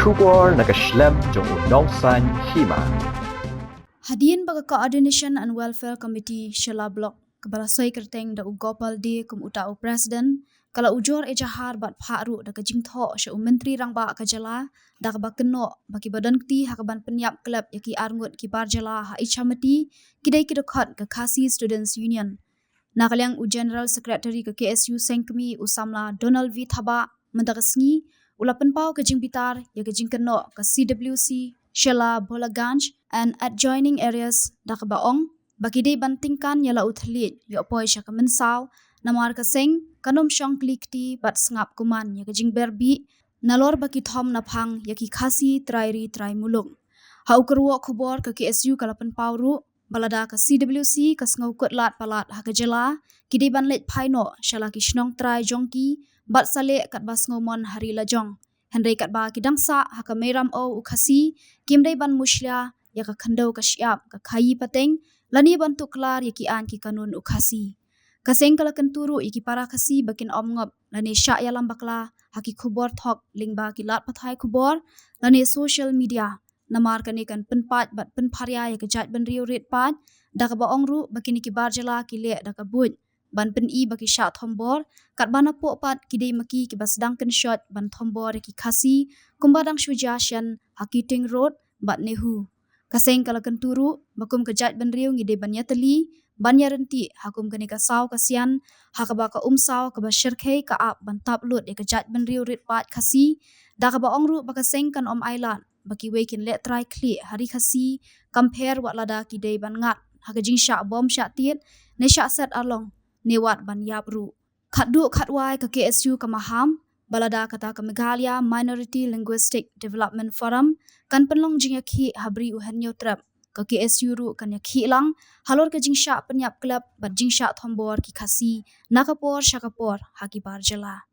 Khubor nakaslem jong unongsan Hima. Hadian baga Coordination and Welfare Committee Shala Block kebalasoi kerteng da ugopal di kum uta President kala ujor ejahar bat pharu da kajingtho sya menteri rangba kajala da ba keno baki badan ti hakaban penyap klub yaki arngut ki barjala ha ichamati kidai kidokhat ke Khasi Students Union nakalyang u General Secretary ke KSU Sengkemi usamla Donald V Thaba mendagasngi ulapan pau kajing bitar ya kajing keno ke CWC Shala Bolaganj and adjoining areas dakabaong bakide bantingkan yala Thylliej yo poi sya kemensau namar kaseng kanom syong klikti bat sengap kuman ya kajing berbi nalor baki thom naphang yaki Khasi trairi trai mulung hau kerwo Khubor ke KSU kalapan pauru balada ke CWC ke sengau kot lat palat ha kejela kide ban let phaino shala ki shnong trai jongki bat sale kat bas ngomon hari lajong Henry kat ba kidangsa ha ka meram o Khasi kimdai ban muslia ya ka khandau ka syap ka khayi pateng lani bantu klar yaki an ki kanun Khasi kaseng kala kenturu iki para Khasi bakin omngop lani sya ya lambakla haki Khubor thok lingba ki lat pathai Khubor lani social media namar kani kan penpat bat penpharya ya kejat ban riu rit pat da ka baong ru bakini ki barjala ki le da ka but ban pen I baki sya thombor kat bana po pat kidei maki ki basdang kan shot ban thombor ki Khasi kumbadang shujasyan haki ting road bat nehu kaseng kala kenturu bakum kejat ban riu ngide ban yateli ban yarenti hakum kani ka saw kasian hakaba ka umsaw ka basyirkhe ka ap ban tap lut ya kejat ban riu rit pat Khasi da ka baong ru bakaseng kan om island baki wekin let try kli hari Khasi compare wat lada kidei ban ngat hakajing sya bom sya tiet ne sya set along newat ban yap ru khatdu khatwai ka KSU ka maham balada kata ka Meghalaya Minority Linguistic Development Forum kan penlong jing yakhi habri uhan trap ka KSU ru kan yakhi lang halor ka jing sya penyap klub bat jing sya thombor ki Khasi nakapor syakapor haki barjala